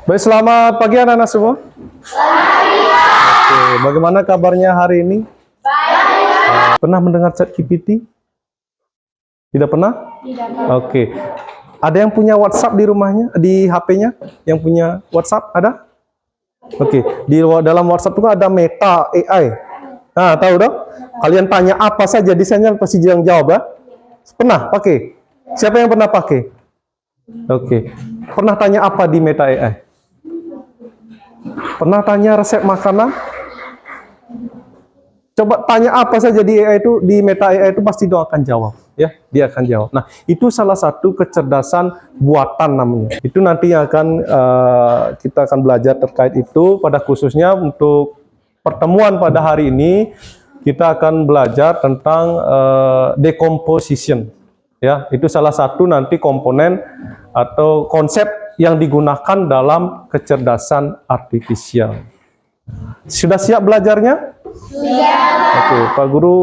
Baik, selamat pagi anak-anak semua. Oke, bagaimana kabarnya hari ini? Baik. Pernah mendengar ChatGPT? Tidak pernah? Tidak. Oke. Ada yang punya WhatsApp di rumahnya, di HP-nya? Yang punya WhatsApp ada? Oke. Di dalam WhatsApp itu ada Meta AI. Nah, tahu dong? Kalian tanya apa saja, desainnya pasti yang jawab ya? Pernah pakai? Siapa yang pernah pakai? Oke. Pernah tanya apa di Meta AI? Pernah tanya resep makanan? Coba tanya apa saja di AI itu, di Meta AI itu pasti dia akan jawab, ya, dia akan jawab. Nah, itu salah satu kecerdasan buatan namanya. Itu nanti akan kita akan belajar terkait itu. Pada khususnya untuk pertemuan pada hari ini, kita akan belajar tentang decomposition. Ya, itu salah satu nanti komponen atau konsep yang digunakan dalam kecerdasan artifisial. Sudah siap belajarnya? Siap. Oke, Pak Guru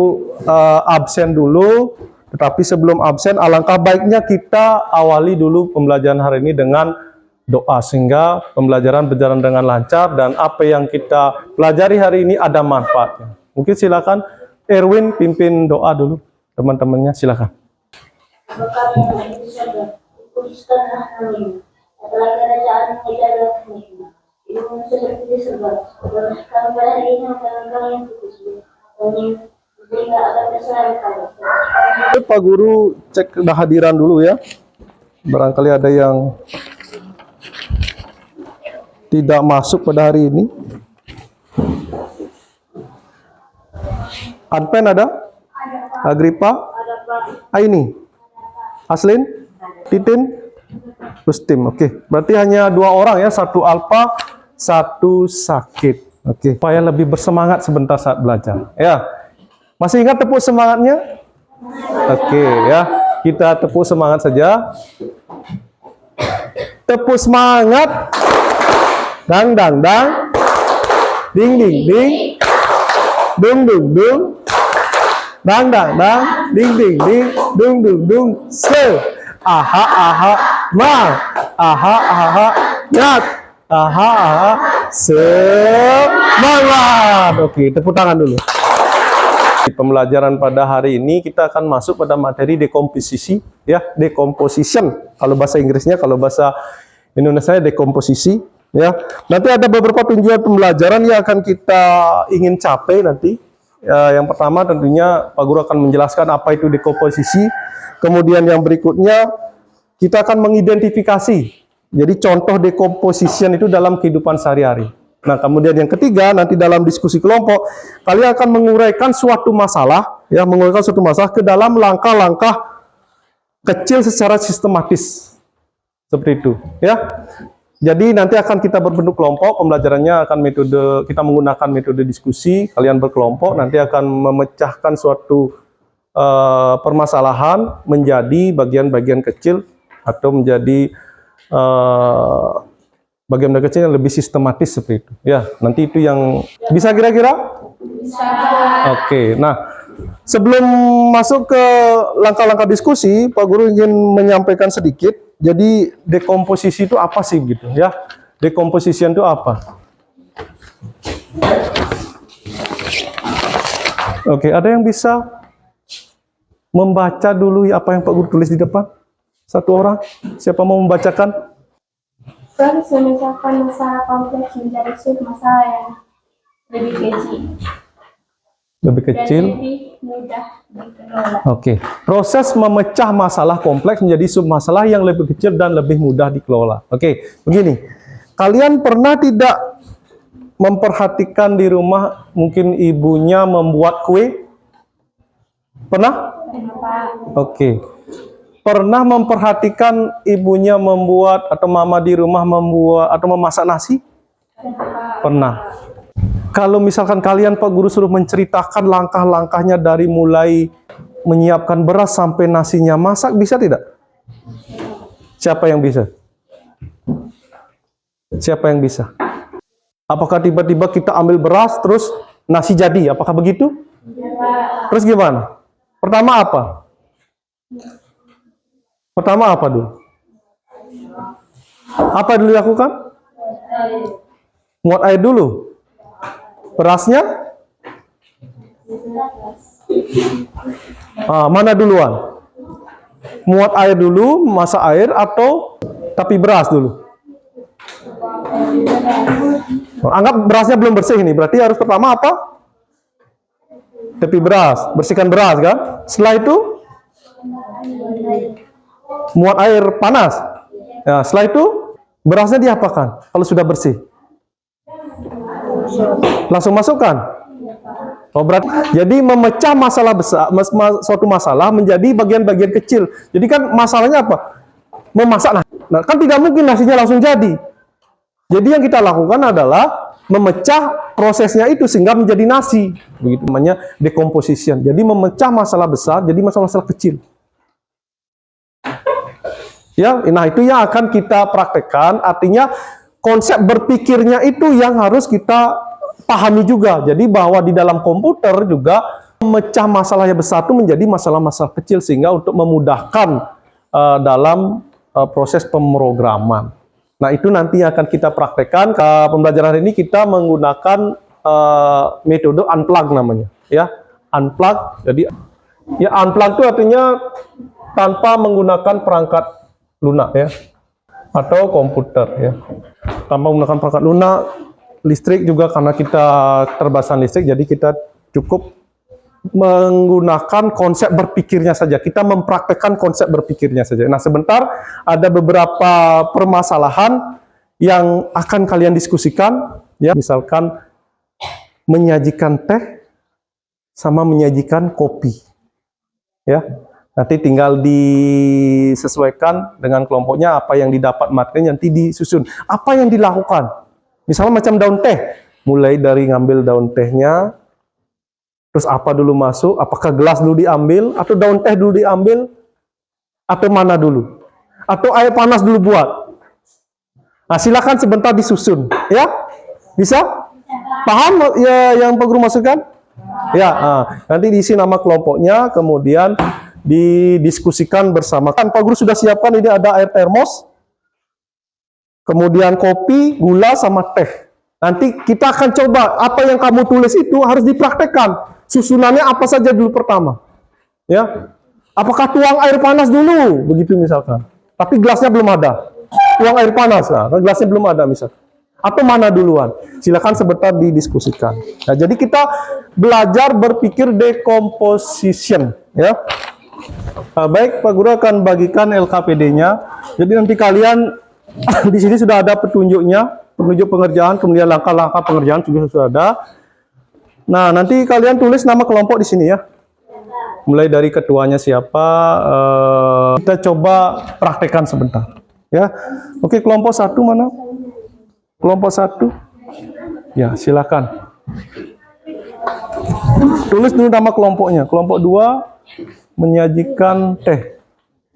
absen dulu. Tetapi sebelum absen, alangkah baiknya kita awali dulu pembelajaran hari ini dengan doa sehingga pembelajaran berjalan dengan lancar dan apa yang kita pelajari hari ini ada manfaatnya. Mungkin silakan Erwin pimpin doa dulu teman-temannya, silakan. Adalah kerajaan menjadi milikmu. Ilmu seperti di surga. Berikan pada hari ini makanan yang khusus. Sehingga akan berselamat kami. Pak Guru cek kehadiran dulu ya. Barangkali ada yang tidak masuk pada hari ini. Adpen ada? Agripa? Aini? Aslin? Titin? Pustim, oke. Berarti hanya 2 orang ya, 1 alfa, 1 sakit. Oke, supaya lebih bersemangat sebentar saat belajar. Ya, masih ingat tepuk semangatnya? Oke, ya. Kita tepuk semangat saja. Tepuk semangat. Dang, dang, dang. Ding, ding, ding. Dung, dung, dung. Dang, dang, dang. Ding, ding, ding. Dung, dung, dung. Aha, aha, ma, aha, aha, nyat, aha, aha, semangat. Oke, tepuk tangan dulu. Di pembelajaran pada hari ini kita akan masuk pada materi dekomposisi, ya, decomposition. Kalau bahasa Inggrisnya, kalau bahasa Indonesia dekomposisi, ya. Nanti ada beberapa tujuan pembelajaran yang akan kita ingin capai nanti. Yang pertama tentunya Pak Guru akan menjelaskan apa itu dekomposisi. Kemudian yang berikutnya kita akan mengidentifikasi. Jadi contoh decomposition itu dalam kehidupan sehari-hari. Nah, kemudian yang ketiga nanti dalam diskusi kelompok kalian akan menguraikan suatu masalah, ya, menguraikan suatu masalah ke dalam langkah-langkah kecil secara sistematis. Seperti itu, ya. Jadi nanti akan kita berbentuk kelompok, pembelajarannya akan kita menggunakan metode diskusi, kalian berkelompok, nanti akan memecahkan suatu permasalahan menjadi bagian-bagian kecil atau menjadi bagian-bagian kecil yang lebih sistematis seperti itu. Ya, nanti itu yang bisa kira-kira? Bisa. Oke, nah sebelum masuk ke langkah-langkah diskusi, Pak Guru ingin menyampaikan sedikit. Jadi dekomposisi itu apa sih gitu ya? Decomposition itu apa? Oke, ada yang bisa membaca dulu apa yang Pak Guru tulis di depan? 1 orang, siapa mau membacakan? Proses memecahkan masalah kompleks menjadi submasalah yang lebih kecil. Lebih kecil. Dan lebih mudah dikelola. Oke, proses memecah masalah kompleks menjadi submasalah yang lebih kecil dan lebih mudah dikelola. Oke, begini. Kalian pernah tidak memperhatikan di rumah mungkin ibunya membuat kue? Pernah? Oke. Pernah memperhatikan ibunya membuat atau mama di rumah membuat atau memasak nasi? Pernah. Kalau misalkan kalian Pak Guru suruh menceritakan langkah-langkahnya dari mulai menyiapkan beras sampai nasinya masak, bisa tidak? Siapa yang bisa? Siapa yang bisa? Apakah tiba-tiba kita ambil beras terus nasi jadi? Apakah begitu? Terus gimana? Pertama apa? Pertama apa dulu? Apa dulu dilakukan? Muat air dulu. Berasnya? Mana duluan? Muat air dulu, masak air, atau tapi beras dulu? Anggap berasnya belum bersih ini, berarti harus pertama apa? Tepi beras, bersihkan beras kan? Setelah itu muat air panas. Ya, setelah itu berasnya diapakan? Kalau sudah bersih, langsung masukkan. Oh, berarti jadi memecah masalah besar, suatu masalah menjadi bagian-bagian kecil. Jadi kan masalahnya apa? Memasak. Nah, kan tidak mungkin nasinya langsung jadi. Jadi yang kita lakukan adalah memecah prosesnya itu sehingga menjadi nasi. Begitu namanya decomposition. Jadi memecah masalah besar jadi masalah-masalah kecil. Ya, nah itu yang akan kita praktekkan. Artinya konsep berpikirnya itu yang harus kita pahami juga. Jadi bahwa di dalam komputer juga memecah masalah yang besar itu menjadi masalah-masalah kecil sehingga untuk memudahkan dalam proses pemrograman. Nah itu nanti akan kita praktekkan. Pembelajaran hari ini kita menggunakan metode unplug namanya, ya unplug. Jadi ya unplug itu artinya tanpa menggunakan perangkat lunak ya, atau komputer ya. Tanpa menggunakan perangkat lunak, listrik juga karena kita keterbatasan listrik, jadi kita cukup menggunakan konsep berpikirnya saja. Kita mempraktekkan konsep berpikirnya saja. Nah, sebentar ada beberapa permasalahan yang akan kalian diskusikan, ya. Misalkan menyajikan teh sama menyajikan kopi, ya. Nanti tinggal disesuaikan dengan kelompoknya apa yang didapat materinya, nanti disusun. Apa yang dilakukan? Misalnya macam daun teh, mulai dari ngambil daun tehnya. Terus apa dulu masuk? Apakah gelas dulu diambil? Atau daun teh dulu diambil? Atau mana dulu? Atau air panas dulu buat? Nah, silakan sebentar disusun. Ya? Bisa? Paham ya yang Pak Guru maksudkan? Ya, nanti diisi nama kelompoknya, kemudian didiskusikan bersama. Kan Pak Guru sudah siapkan, ini ada air termos, kemudian kopi, gula, sama teh. Nanti kita akan coba apa yang kamu tulis itu harus dipraktekkan. Susunannya apa saja dulu pertama, ya? Apakah tuang air panas dulu, begitu misalkan. Tapi gelasnya belum ada. Tuang air panas, nah, gelasnya belum ada misalkan. Atau mana duluan? Silakan sebentar didiskusikan. Nah, jadi kita belajar berpikir decomposition, ya. Nah, baik, Pak Guru akan bagikan LKPD-nya. Jadi nanti kalian di sini sudah ada petunjuknya, petunjuk pengerjaan, kemudian langkah-langkah pengerjaan juga sudah ada. Nah, nanti kalian tulis nama kelompok di sini ya. Mulai dari ketuanya siapa, kita coba praktekkan sebentar. Ya, oke, kelompok 1 mana? Kelompok 1, ya silakan. Tulis dulu nama kelompoknya. Kelompok 2 menyajikan teh.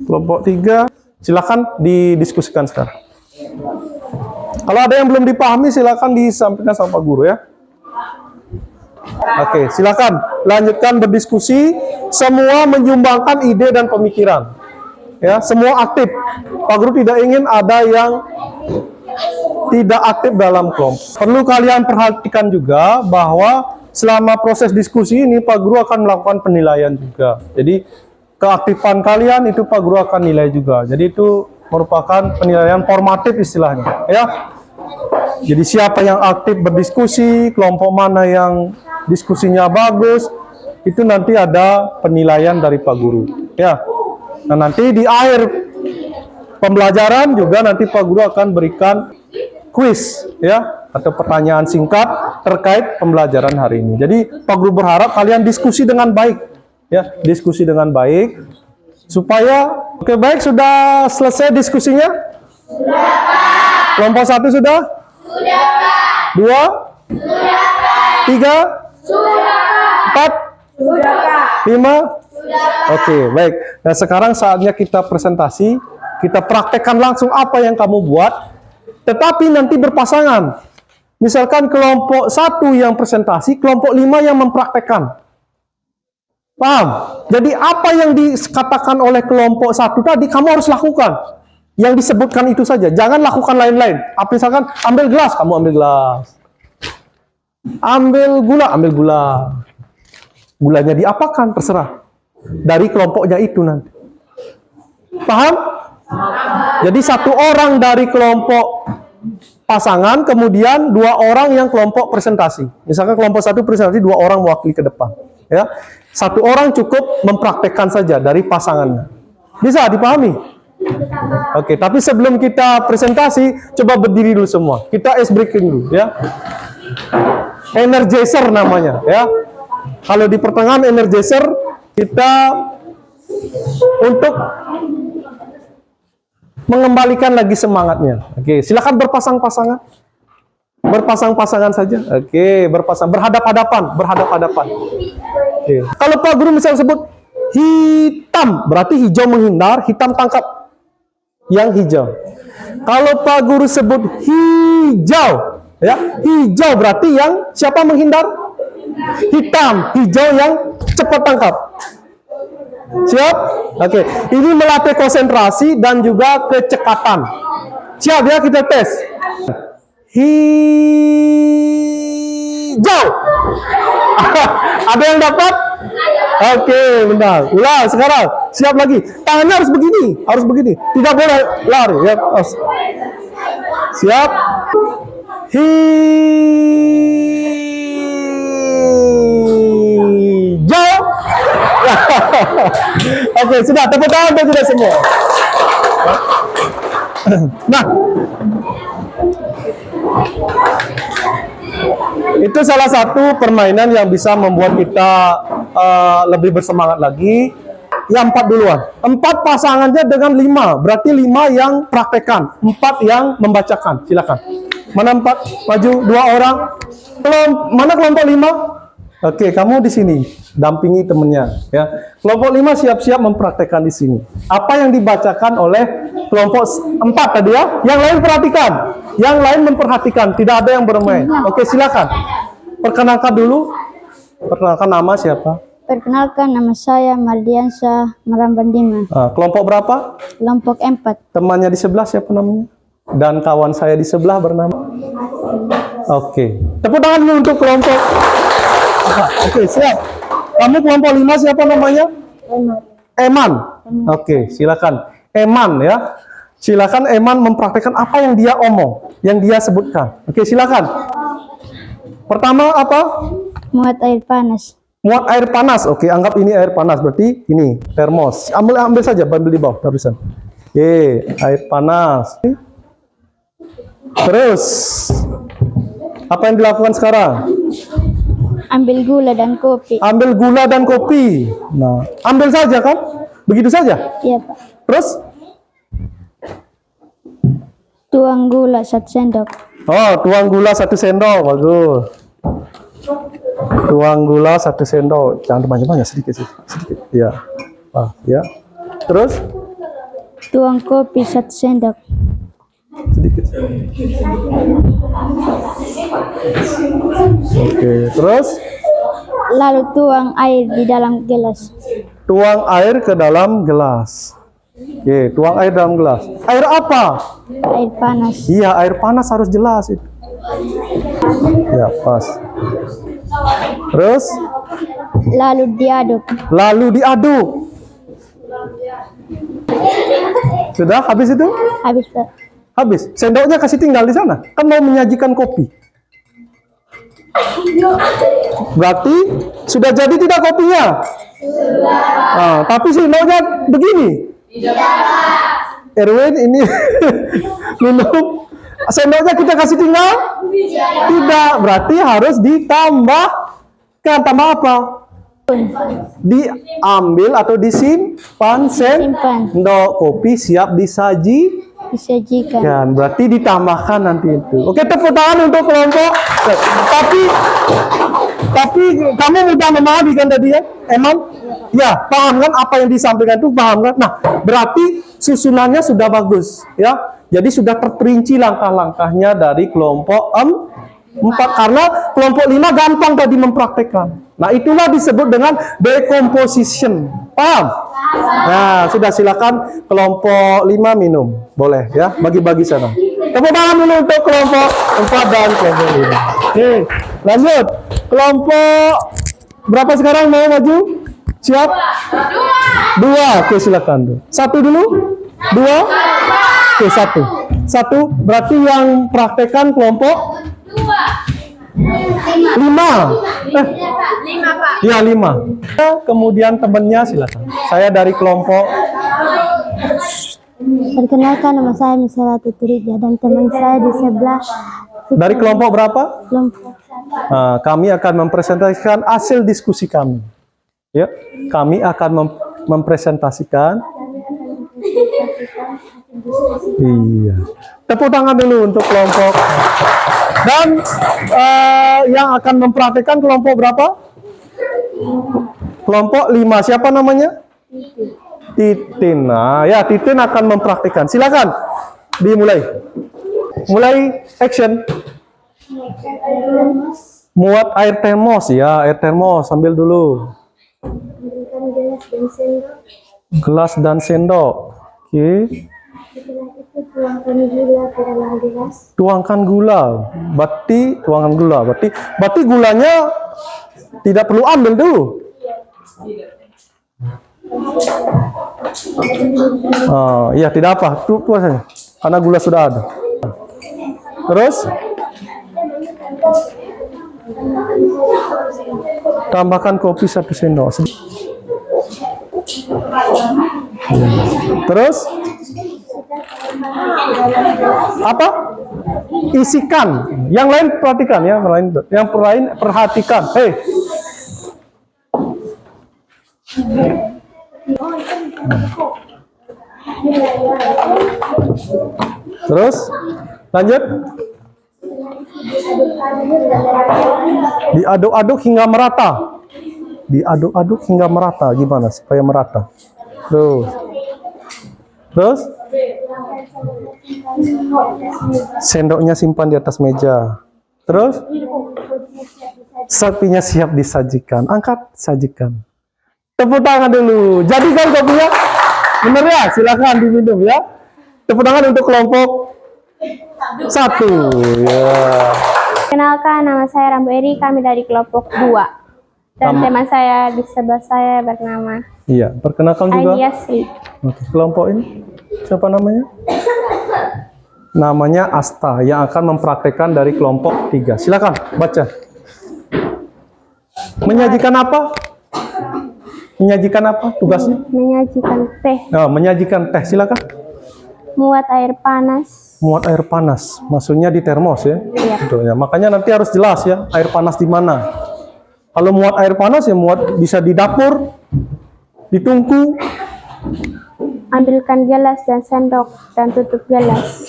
Kelompok 3, silakan didiskusikan sekarang. Kalau ada yang belum dipahami, silakan disampaikan sama Pak Guru ya. Oke, silakan lanjutkan berdiskusi. Semua menyumbangkan ide dan pemikiran. Ya, semua aktif. Pak Guru tidak ingin ada yang tidak aktif dalam kelompok. Perlu kalian perhatikan juga bahwa selama proses diskusi ini Pak Guru akan melakukan penilaian juga. Jadi keaktifan kalian itu Pak Guru akan nilai juga. Jadi itu merupakan penilaian formatif istilahnya. Ya. Jadi siapa yang aktif berdiskusi, kelompok mana yang diskusinya bagus, itu nanti ada penilaian dari Pak Guru. Ya. Nah, nanti di akhir pembelajaran juga nanti Pak Guru akan berikan kuis ya atau pertanyaan singkat terkait pembelajaran hari ini. Jadi Pak Guru berharap kalian diskusi dengan baik ya, diskusi dengan baik supaya oke, baik, sudah selesai diskusinya? Sudah, Pak. Kelompok 1 sudah? Sudah, Pak. 2? Sudah, Pak. 3? Sudah, Pak. 4? Sudah, Pak. 5? Sudah, Pak. Oke, baik. Nah, sekarang saatnya kita presentasi, kita praktekkan langsung apa yang kamu buat, tetapi nanti berpasangan. Misalkan kelompok 1 yang presentasi, kelompok 5 yang mempraktekkan. Paham? Jadi apa yang dikatakan oleh kelompok 1 tadi, kamu harus lakukan. Yang disebutkan itu saja. Jangan lakukan lain-lain. Misalkan ambil gelas, kamu ambil gelas. Ambil gula, ambil gula. Gulanya diapakan? Terserah. Dari kelompoknya itu nanti. Paham? Jadi satu orang dari kelompok pasangan, kemudian 2 orang yang kelompok presentasi. Misalkan kelompok 1 presentasi, 2 orang mewakili ke depan. Ya, 1 orang cukup mempraktekkan saja dari pasangannya. Bisa dipahami? Oke, tapi sebelum kita presentasi, coba berdiri dulu semua. Kita ice breaking dulu, ya. Energizer namanya, ya. Kalau di pertengahan energizer, kita untuk mengembalikan lagi semangatnya. Oke, silakan berpasang-pasangan. Berpasang-pasangan saja. Oke, berpasang, berhadap-hadapan. Oke. Kalau Pak Guru misalnya sebut hitam, berarti hijau menghindar, hitam tangkap yang hijau. Kalau Pak Guru sebut hijau, ya, hijau berarti yang siapa menghindar? Hitam, hijau yang cepat tangkap. Siap? Oke. Ini melatih konsentrasi dan juga kecekatan. Siap ya, kita tes. Hijau. Ada yang dapat? Oke, benar. Ulang sekarang. Siap lagi. Tangannya harus begini, Tidak boleh lari. Ya. Siap. Hijau. Oke, sudah. Tepuk tangan untuk kita semua. Nah, itu salah satu permainan yang bisa membuat kita lebih bersemangat lagi. Yang 4 duluan. 4 pasangannya dengan 5. Berarti 5 yang praktekan, 4 yang membacakan. Silakan. Mana 4? Maju 2 orang. Mana kelompok 5? Oke, kamu di sini. Dampingi temennya. Ya. Kelompok 5 siap-siap mempraktekkan di sini. Apa yang dibacakan oleh kelompok 4 tadi ya? Yang lain perhatikan. Yang lain memperhatikan. Tidak ada yang bermain. Oke, silakan. Perkenalkan dulu. Perkenalkan nama siapa? Perkenalkan, nama saya Mardiansyah Marambandima. Kelompok berapa? Kelompok 4. Temannya di sebelah siapa namanya? Dan kawan saya di sebelah bernama? Oke. Tepuk tangan dulu untuk kelompok. Oke, siap. Kamu kelompok 5 siapa namanya? Eman. Oke, silakan. Eman ya. Silakan Eman mempraktekkan apa yang dia omong, yang dia sebutkan. Oke, silakan. Pertama apa? Muat air panas. Muat air panas. Oke, anggap ini air panas. Berarti ini termos. Ambil saja, ambil di bawah terusan. Oke, air panas. Terus apa yang dilakukan sekarang? Ambil gula dan kopi. Ambil gula dan kopi. Nah, ambil saja kan? Begitu saja. Iya, Pak. Terus? Tuang gula 1 sendok. Oh, tuang gula 1 sendok. Bagus. Tuang gula 1 sendok. Jangan banyak-banyak, sedikit. Ya. Ya. Terus? Tuang kopi 1 sendok. Sedikit. Oke, terus? Lalu tuang air di dalam gelas. Tuang air ke dalam gelas. Oke, tuang air dalam gelas. Air apa? Air panas. Iya, air panas harus jelas itu. Ya, pas. Terus? Lalu diaduk. Lalu diaduk. Sudah habis itu? Habis, Pak. Habis. Sendoknya kasih tinggal di sana. Kan mau menyajikan kopi. Berarti sudah jadi tidak kopinya? Sudah. Tapi sendoknya begini. Erwin ini minum. Sendoknya kita kasih tinggal? Tidak. Berarti harus ditambahkan. Tambah apa? Diambil atau disimpan sendok kopi siap disajikan. Berarti ditambahkan nanti itu. Oke, tepuk tangan untuk kelompok. Tapi kamu mudah memahami kan tadi ya, Emang? Ya, paham kan apa yang disampaikan itu, paham kan? Nah, berarti susunannya sudah bagus ya. Jadi sudah terperinci langkah-langkahnya dari kelompok 4 karena kelompok 5 gampang tadi mempraktekkan. Nah, itulah disebut dengan decomposition. Paham? Nah, sudah silakan kelompok 5 minum. Boleh ya, bagi-bagi sana. Tepuk tangan dulu untuk kelompok 4 dan kelompok 5. Oke, lanjut. Kelompok berapa sekarang mau maju? Siap? 2. Oke, silakan. 1 dulu. 2. Oke, 1. 1 berarti yang praktekan kelompok 5. Ya, 5. Kemudian temannya silakan. Saya dari kelompok. Perkenalkan, nama saya Misela Tuturija dan teman saya di sebelah. Dari kelompok berapa? Kelompok Nah, kami akan mempresentasikan hasil diskusi kami. Ya, kami akan mempresentasikan. Iya. Tepuk tangan dulu untuk kelompok. Dan yang akan mempraktekkan kelompok berapa? Kelompok 5. Siapa namanya? Titin. Nah, ya Titin akan mempraktikkan. Silakan dimulai. Mulai action. Muat air termos ya, air termos sambil dulu. Gelas dan sendok. Oke. Setelah itu tuangkan gula ke dalam gelas. Tuangkan gula. Tuangkan gula. Berarti gulanya tidak perlu ambil dulu. Iya, tidak apa. Tuang saja. Karena gula sudah ada. Terus tambahkan kopi 1 sendok. Terus apa? Isikan. Yang lain perhatikan ya, yang lain perhatikan. Hei. Terus lanjut. Diaduk-aduk hingga merata. Diaduk-aduk hingga merata. Gimana supaya merata? Terus sendoknya simpan di atas meja. Terus sapinya siap disajikan. Angkat, sajikan. Tepuk tangan dulu. Jadikan kopinya. Benar ya? Silakan diminum ya. Tepuk tangan untuk kelompok 1. Ya. Kenalkan, nama saya Rambo Eri, kami dari kelompok 2. Dan teman saya di sebelah saya bernama Iya, perkenalkan juga. Aidiasri. Oke, kelompok ini siapa namanya? Namanya Asta yang akan mempraktekkan dari kelompok 3. Silakan baca. Menyajikan apa? Menyajikan apa tugasnya? Menyajikan teh. Oh, menyajikan teh. Silakan. Muat air panas. Muat air panas. Maksudnya di termos ya? Iya. Betul, ya. Makanya nanti harus jelas ya, air panas di mana. Kalau muat air panas ya muat bisa di dapur, di tungku. Ambilkan gelas dan sendok dan tutup gelas.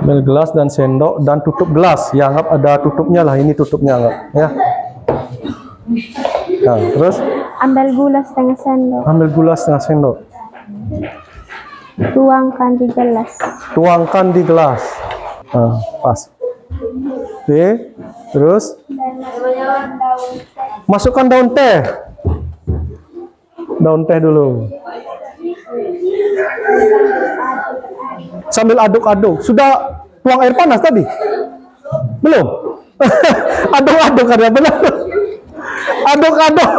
Ambil gelas dan sendok dan tutup gelas. Ya, anggap ada tutupnya lah. Ini tutupnya anggap ya. Nah, terus Ambil gula setengah sendok. ambil gula setengah sendok. Tuangkan di gelas. Tuangkan di gelas. Nah, pas. Oke. Terus masukkan daun teh. Daun teh dulu. Sambil aduk-aduk. Sudah tuang air panas tadi? Belum? Aduk-aduk ada benar. Aduk-aduk.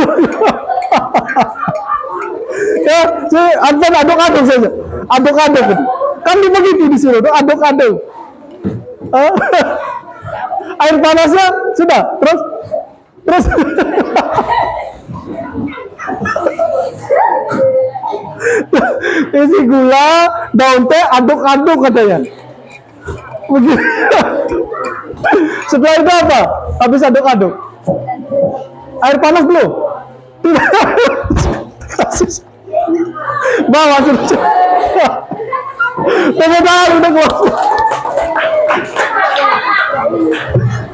Ya, aduk-aduk saja. Aduk-aduk. Kan begitu disuruh, aduk-aduk. Air panasnya sudah, terus isi gula, daun teh, aduk-aduk katanya. Begitu. Setelah itu apa? Habis aduk-aduk. Air panas belum? Bawa sudah. Tepuk tangan untuk waktu.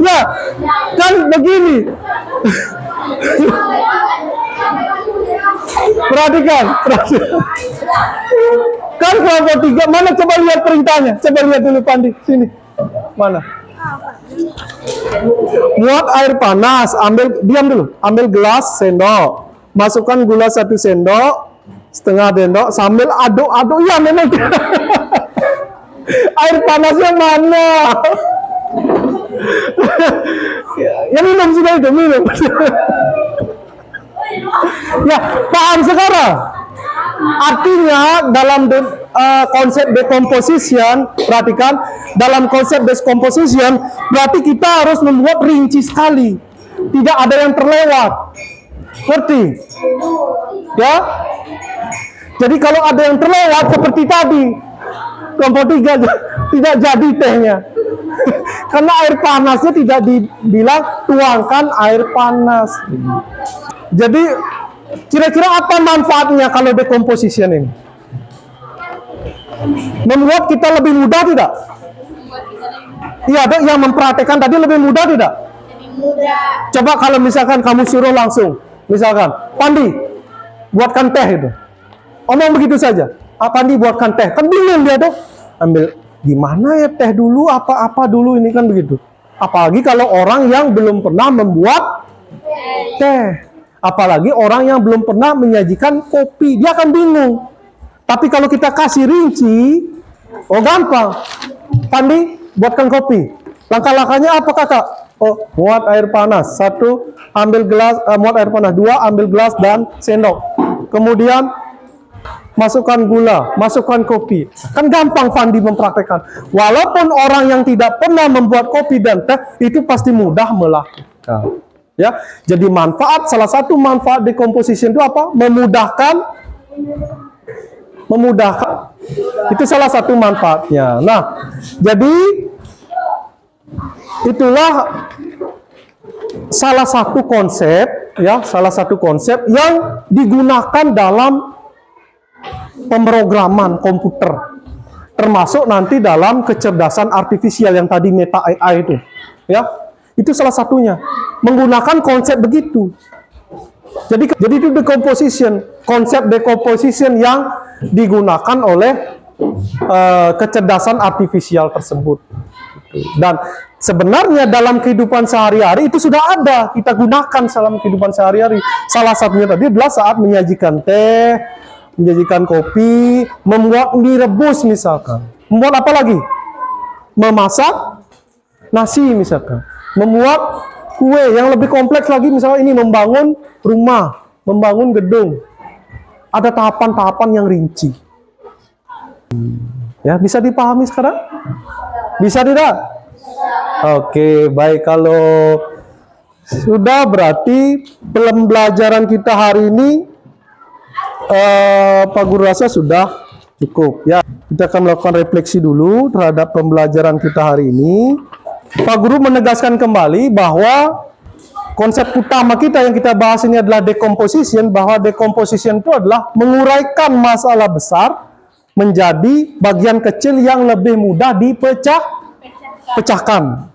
Ya, kan begini. Perhatikan. Kan kelompok 3, mana coba lihat perintahnya. Coba lihat dulu Pandi, sini. Mana? Muat air panas, diam dulu. Ambil gelas, sendok. Masukkan gula 1 sendok, setengah sendok sambil aduk-aduk. Ya memang. Air panasnya mana? Ya minum sudah itu, minum. Ya, paham sekarang? Artinya dalam konsep decomposition, perhatikan, dalam konsep decomposition berarti kita harus membuat rinci sekali. Tidak ada yang terlewat. Ngerti? Ya? Jadi kalau ada yang terlewat seperti tadi, kelompok 3 tidak jadi tehnya. Karena air panasnya tidak dibilang tuangkan air panas. Jadi kira-kira apa manfaatnya kalau decomposition ini? Membuat kita lebih mudah tidak? Iya, ada yang mempraktekkan tadi lebih mudah tidak? Lebih mudah. Coba kalau misalkan kamu suruh langsung, misalkan, Pandi, buatkan teh itu. Omong begitu saja. Pandi buatkan teh. Kan bingung dia tuh. Ambil gimana ya teh dulu, apa-apa dulu, ini kan begitu. Apalagi kalau orang yang belum pernah membuat teh. Apalagi orang yang belum pernah menyajikan kopi, dia akan bingung. Tapi kalau kita kasih rinci, oh gampang. Pandi, buatkan kopi. Langkah-langkahnya apa kakak? Oh, muat air panas. 1, ambil gelas, muat air panas. 2, ambil gelas dan sendok. Kemudian masukkan gula, masukkan kopi. Kan gampang Pandi mempraktekkan. Walaupun orang yang tidak pernah membuat kopi dan teh, itu pasti mudah melakukan. Ya, jadi manfaat, salah satu manfaat decomposition itu apa? Memudahkan. Itu salah satu manfaatnya. Nah, jadi itulah salah satu konsep, ya, salah satu konsep yang digunakan dalam pemrograman komputer, termasuk nanti dalam kecerdasan artifisial yang tadi Meta AI itu, ya. Itu salah satunya, menggunakan konsep begitu. Jadi itu decomposition, konsep decomposition yang digunakan oleh kecerdasan artifisial tersebut. Dan sebenarnya dalam kehidupan sehari-hari itu sudah ada, kita gunakan dalam kehidupan sehari-hari. Salah satunya tadi adalah saat menyajikan teh, menyajikan kopi, membuat mie rebus misalkan. Membuat apa lagi? Memasak nasi misalkan. Membuat kue yang lebih kompleks lagi, misalnya ini membangun rumah, membangun gedung. Ada tahapan-tahapan yang rinci. Ya, bisa dipahami sekarang? Bisa tidak? Oke, baik. Kalau sudah, berarti pembelajaran kita hari ini Pak Guru rasa sudah cukup. Ya, kita akan melakukan refleksi dulu terhadap pembelajaran kita hari ini. Pak Guru menegaskan kembali bahwa konsep utama kita yang kita bahas ini adalah decomposition, bahwa decomposition itu adalah menguraikan masalah besar menjadi bagian kecil yang lebih mudah dipecahkan.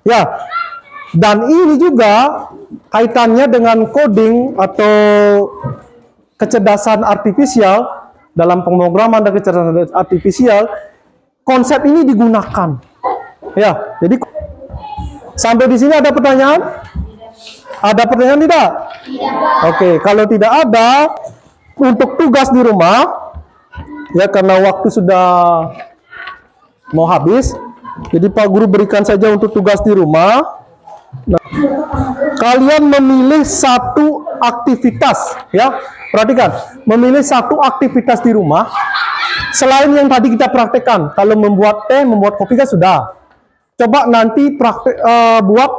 Ya. Dan ini juga kaitannya dengan coding atau kecerdasan artifisial. Dalam pemrograman dan kecerdasan artifisial, konsep ini digunakan. Ya, jadi sampai di sini ada pertanyaan? Ada pertanyaan tidak? Tidak. Oke, kalau tidak ada, untuk tugas di rumah, ya karena waktu sudah mau habis, jadi Pak Guru berikan saja untuk tugas di rumah. Nah, kalian memilih satu aktivitas, ya. Perhatikan, memilih satu aktivitas di rumah selain yang tadi kita praktekkan. Kalau membuat teh, membuat kopi kan sudah. Coba nanti buat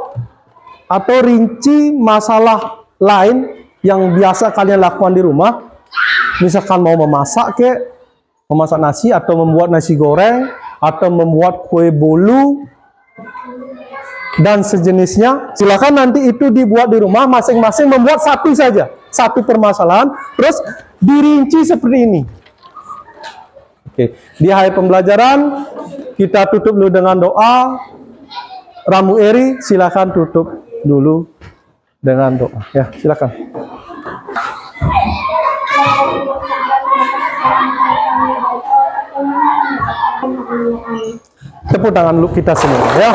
atau rinci masalah lain yang biasa kalian lakukan di rumah. Misalkan mau memasak memasak nasi, atau membuat nasi goreng, atau membuat kue bolu dan sejenisnya. Silakan nanti itu dibuat di rumah, masing-masing membuat satu saja, satu permasalahan, terus dirinci seperti ini. Oke, di akhir pembelajaran kita tutup dulu dengan doa. Ramu Eri, silakan tutup dulu dengan doa. Ya, silakan. Tepuk tangan dulu kita semua, ya.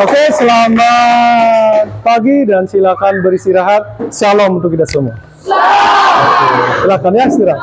Oke, selamat pagi dan silakan beristirahat. Shalom untuk kita semua. Oke, silakan ya istirahat.